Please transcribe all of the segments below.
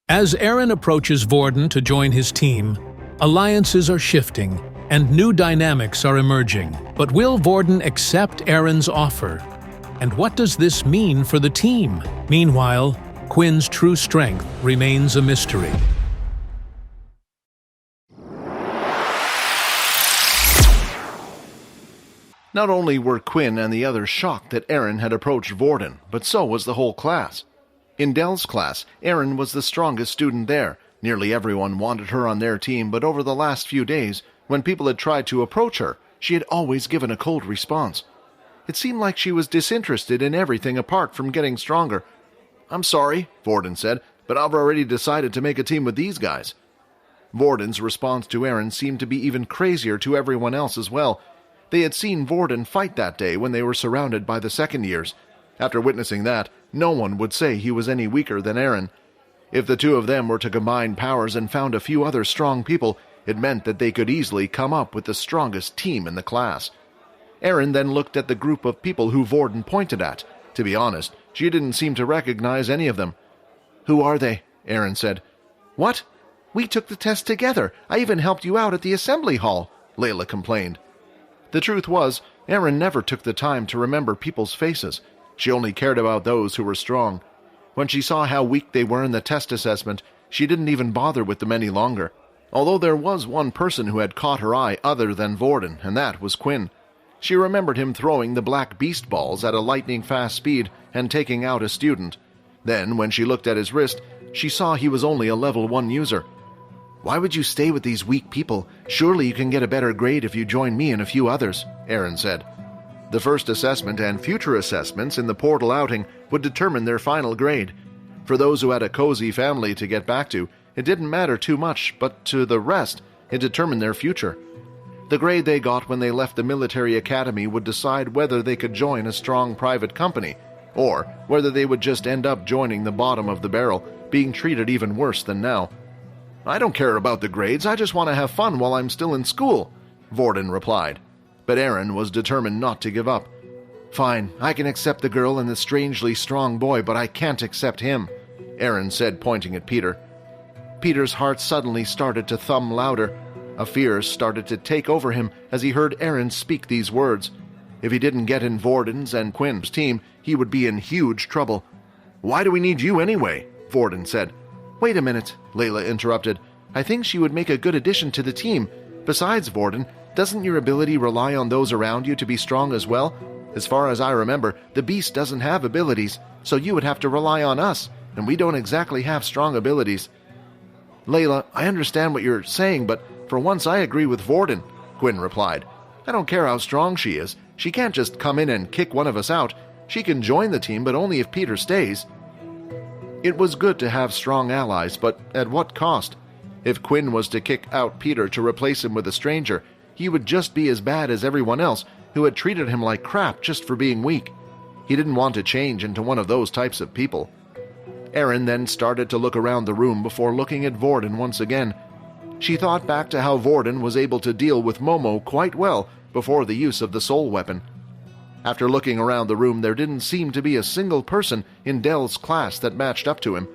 As Erin approaches Vorden to join his team, alliances are shifting and new dynamics are emerging. But will Vorden accept Erin's offer? And what does this mean for the team? Meanwhile, Quinn's true strength remains a mystery. Not only were Quinn and the others shocked that Erin had approached Vorden, but so was the whole class. In Dell's class, Erin was the strongest student there. Nearly everyone wanted her on their team, but over the last few days, when people had tried to approach her, she had always given a cold response. It seemed like she was disinterested in everything apart from getting stronger. "I'm sorry," Vorden said, "but I've already decided to make a team with these guys." Vorden's response to Erin seemed to be even crazier to everyone else as well. They had seen Vorden fight that day when they were surrounded by the second years. After witnessing that, no one would say he was any weaker than Erin. If the two of them were to combine powers and found a few other strong people, it meant that they could easily come up with the strongest team in the class. Erin then looked at the group of people who Vorden pointed at. To be honest, she didn't seem to recognize any of them. "Who are they?" Erin said. "What? We took the test together. I even helped you out at the assembly hall," Layla complained. The truth was, Erin never took the time to remember people's faces. She only cared about those who were strong. When she saw how weak they were in the test assessment, she didn't even bother with them any longer. Although there was one person who had caught her eye other than Vorden, and that was Quinn. She remembered him throwing the black beast balls at a lightning-fast speed and taking out a student. Then, when she looked at his wrist, she saw he was only a level 1 user. "Why would you stay with these weak people? Surely you can get a better grade if you join me and a few others," Erin said. The first assessment and future assessments in the portal outing would determine their final grade. For those who had a cozy family to get back to, it didn't matter too much, but to the rest, it determined their future. The grade they got when they left the military academy would decide whether they could join a strong private company, or whether they would just end up joining the bottom of the barrel, being treated even worse than now. "I don't care about the grades, I just want to have fun while I'm still in school," Vorden replied. But Erin was determined not to give up. "Fine, I can accept the girl and the strangely strong boy, but I can't accept him," Erin said, pointing at Peter. Peter's heart suddenly started to thump louder. A fear started to take over him as he heard Erin speak these words. If he didn't get in Vorden's and Quinn's team, he would be in huge trouble. "Why do we need you anyway?" Vorden said. "Wait a minute," Layla interrupted. "I think she would make a good addition to the team. Besides, Vorden, doesn't your ability rely on those around you to be strong as well? As far as I remember, the beast doesn't have abilities, so you would have to rely on us, and we don't exactly have strong abilities." "Layla, I understand what you're saying, but for once I agree with Vorden," Quinn replied. "I don't care how strong she is. She can't just come in and kick one of us out. She can join the team, but only if Peter stays." It was good to have strong allies, but at what cost? If Quinn was to kick out Peter to replace him with a stranger, he would just be as bad as everyone else who had treated him like crap just for being weak. He didn't want to change into one of those types of people. Erin then started to look around the room before looking at Vorden once again. She thought back to how Vorden was able to deal with Momo quite well before the use of the soul weapon. After looking around the room, there didn't seem to be a single person in Dell's class that matched up to him.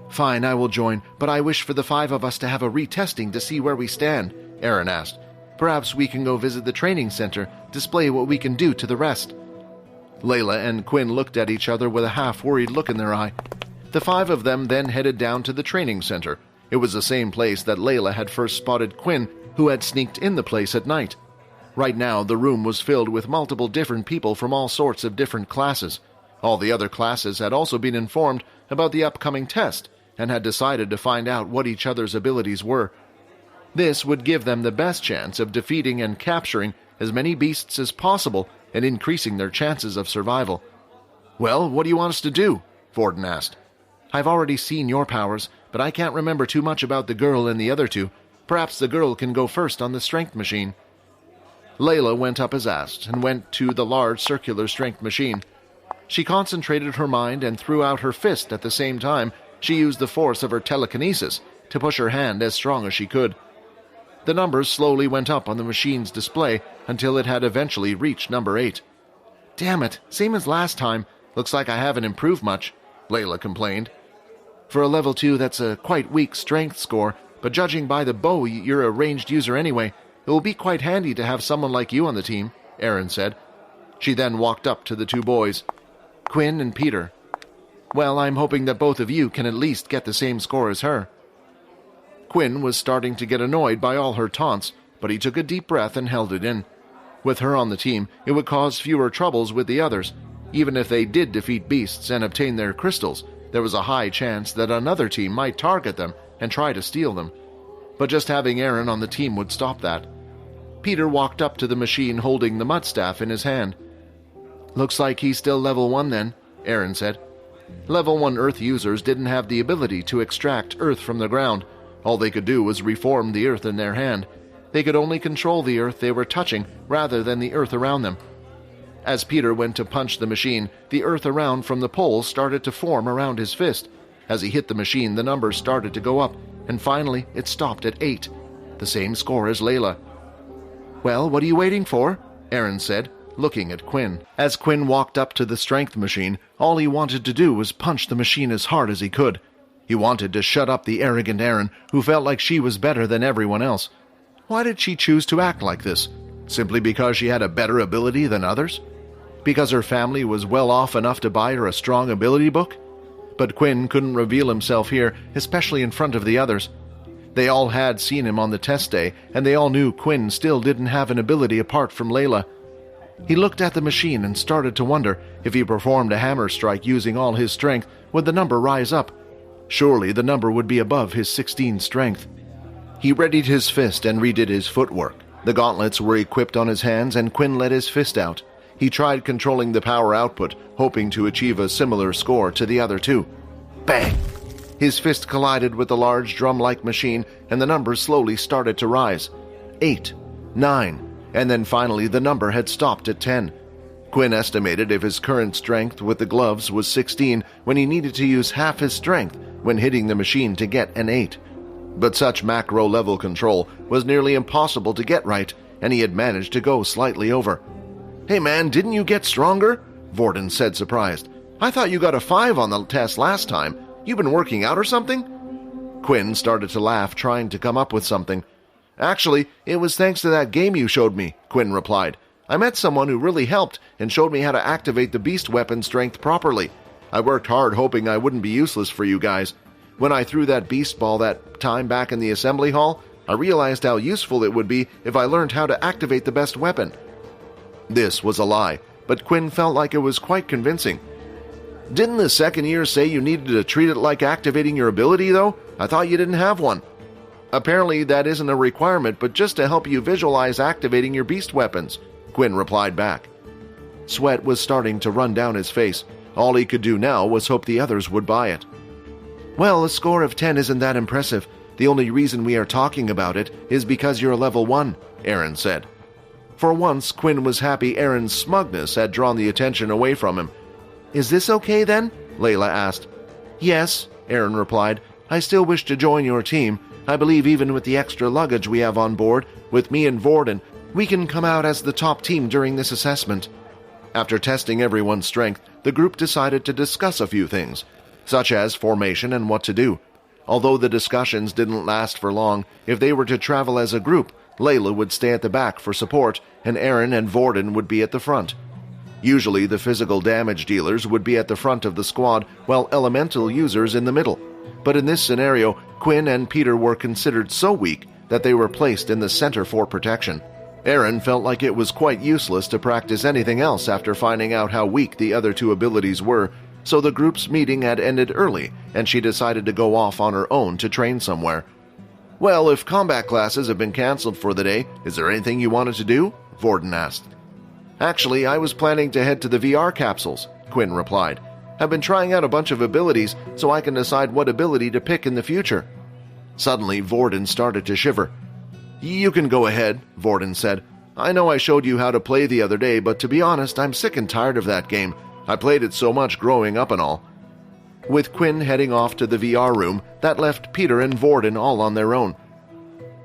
"Fine, I will join, but I wish for the 5 of us to have a retesting to see where we stand," Erin asked. "Perhaps we can go visit the training center, display what we can do to the rest." Layla and Quinn looked at each other with a half-worried look in their eye. The 5 of them then headed down to the training center. It was the same place that Layla had first spotted Quinn, who had sneaked in the place at night. Right now, the room was filled with multiple different people from all sorts of different classes. All the other classes had also been informed about the upcoming test and had decided to find out what each other's abilities were. This would give them the best chance of defeating and capturing as many beasts as possible and increasing their chances of survival. "Well, what do you want us to do?" Vorden asked. "I've already seen your powers, but I can't remember too much about the girl and the other 2. Perhaps the girl can go first on the strength machine." Layla went up as asked and went to the large circular strength machine. She concentrated her mind and threw out her fist at the same time. She used the force of her telekinesis to push her hand as strong as she could. The numbers slowly went up on the machine's display until it had eventually reached number 8. "Damn it, same as last time. Looks like I haven't improved much," Layla complained. For a level 2, that's a quite weak strength score, but judging by the bow, you're a ranged user anyway. It will be quite handy to have someone like you on the team, Erin said. She then walked up to the two boys, Quinn and Peter. Well, I'm hoping that both of you can at least get the same score as her. Quinn was starting to get annoyed by all her taunts, but he took a deep breath and held it in. With her on the team, it would cause fewer troubles with the others. Even if they did defeat beasts and obtain their crystals, there was a high chance that another team might target them and try to steal them. But just having Erin on the team would stop that. Peter walked up to the machine holding the mud staff in his hand. Looks like he's still level 1 then, Erin said. Level 1 Earth users didn't have the ability to extract Earth from the ground. All they could do was reform the Earth in their hand. They could only control the Earth they were touching rather than the Earth around them. As Peter went to punch the machine, the Earth around from the pole started to form around his fist. As he hit the machine, the numbers started to go up, and finally it stopped at 8, the same score as Layla. Well, what are you waiting for? Erin said, looking at Quinn. As Quinn walked up to the strength machine, all he wanted to do was punch the machine as hard as he could. He wanted to shut up the arrogant Erin, who felt like she was better than everyone else. Why did she choose to act like this? Simply because she had a better ability than others? Because her family was well off enough to buy her a strong ability book? But Quinn couldn't reveal himself here, especially in front of the others. They all had seen him on the test day, and they all knew Quinn still didn't have an ability apart from Layla. He looked at the machine and started to wonder if he performed a hammer strike using all his strength, would the number rise up? Surely the number would be above his 16 strength. He readied his fist and redid his footwork. The gauntlets were equipped on his hands, and Quinn let his fist out. He tried controlling the power output, hoping to achieve a similar score to the other two. Bang! His fist collided with the large drum-like machine, and the numbers slowly started to rise. 8, 9, and then finally the number had stopped at 10. Quinn estimated if his current strength with the gloves was 16 when he needed to use half his strength when hitting the machine to get an 8. But such macro-level control was nearly impossible to get right, and he had managed to go slightly over. Hey man, didn't you get stronger? Vorden said, surprised. I thought you got a 5 on the test last time. You been working out or something? Quinn started to laugh, trying to come up with something. Actually, it was thanks to that game you showed me, Quinn replied. I met someone who really helped and showed me how to activate the beast weapon strength properly. I worked hard hoping I wouldn't be useless for you guys. When I threw that beast ball that time back in the assembly hall, I realized how useful it would be if I learned how to activate the best weapon. This was a lie, but Quinn felt like it was quite convincing. Didn't the second year say you needed to treat it like activating your ability, though? I thought you didn't have one. Apparently that isn't a requirement, but just to help you visualize activating your beast weapons, Quinn replied back. Sweat was starting to run down his face. All he could do now was hope the others would buy it. Well, a score of 10 isn't that impressive. The only reason we are talking about it is because you're level 1, Erin said. For once, Quinn was happy Erin's smugness had drawn the attention away from him. Is this okay then? Layla asked. Yes, Erin replied. I still wish to join your team. I believe even with the extra luggage we have on board, with me and Vorden, we can come out as the top team during this assessment. After testing everyone's strength, the group decided to discuss a few things, such as formation and what to do. Although the discussions didn't last for long, if they were to travel as a group, Layla would stay at the back for support, and Erin and Vorden would be at the front. Usually the physical damage dealers would be at the front of the squad, while elemental users in the middle. But in this scenario, Quinn and Peter were considered so weak that they were placed in the center for protection. Erin felt like it was quite useless to practice anything else after finding out how weak the other two abilities were, so the group's meeting had ended early, and she decided to go off on her own to train somewhere. Well, if combat classes have been cancelled for the day, is there anything you wanted to do? Vorden asked. Actually, I was planning to head to the VR capsules, Quinn replied. I've been trying out a bunch of abilities so I can decide what ability to pick in the future. Suddenly, Vorden started to shiver. You can go ahead, Vorden said. I know I showed you how to play the other day, but to be honest, I'm sick and tired of that game. I played it so much growing up and all. With Quinn heading off to the VR room, that left Peter and Vorden all on their own.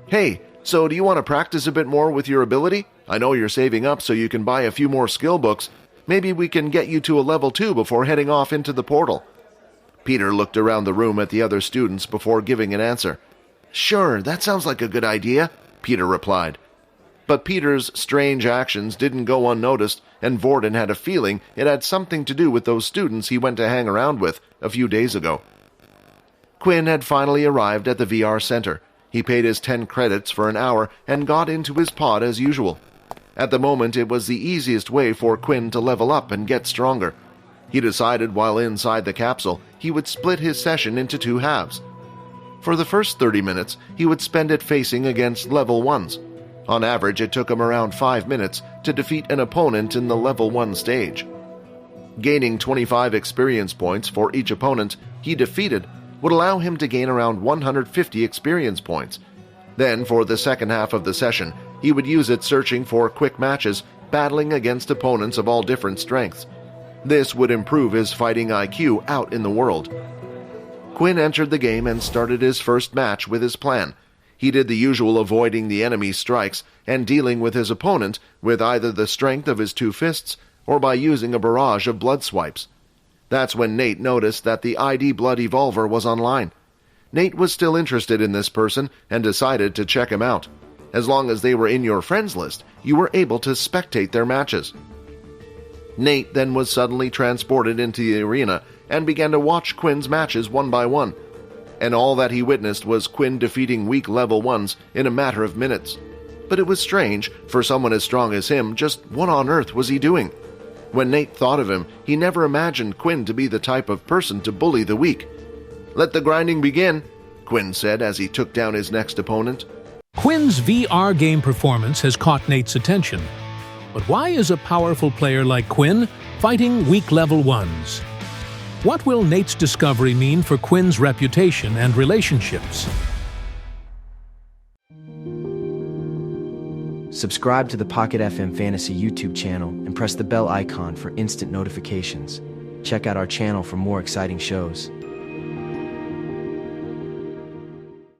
Hey, so do you want to practice a bit more with your ability? I know you're saving up so you can buy a few more skill books. Maybe we can get you to a level 2 before heading off into the portal. Peter looked around the room at the other students before giving an answer. "Sure, that sounds like a good idea," Peter replied. But Peter's strange actions didn't go unnoticed, and Vorden had a feeling it had something to do with those students he went to hang around with a few days ago. Quinn had finally arrived at the VR center. He paid his 10 credits for an hour and got into his pod as usual. At the moment, it was the easiest way for Quinn to level up and get stronger. He decided while inside the capsule, he would split his session into 2 halves. For the first 30 minutes, he would spend it facing against level 1s. On average, it took him around 5 minutes to defeat an opponent in the level 1 stage. Gaining 25 experience points for each opponent he defeated would allow him to gain around 150 experience points. Then, for the second half of the session, he would use it searching for quick matches, battling against opponents of all different strengths. This would improve his fighting IQ out in the world. Quinn entered the game and started his first match with his plan. He did the usual avoiding the enemy's strikes and dealing with his opponent with either the strength of his 2 fists or by using a barrage of blood swipes. That's when Nate noticed that the ID Blood Evolver was online. Nate was still interested in this person and decided to check him out. As long as they were in your friends list, you were able to spectate their matches. Nate then was suddenly transported into the arena and began to watch Quinn's matches one by one. And all that he witnessed was Quinn defeating weak level 1s in a matter of minutes. But it was strange, for someone as strong as him, just what on earth was he doing? When Nate thought of him, he never imagined Quinn to be the type of person to bully the weak. "Let the grinding begin," Quinn said as he took down his next opponent. Quinn's VR game performance has caught Nate's attention. But why is a powerful player like Quinn fighting weak level 1s? What will Nate's discovery mean for Quinn's reputation and relationships? Subscribe to the Pocket FM Fantasy YouTube channel and press the bell icon for instant notifications. Check out our channel for more exciting shows.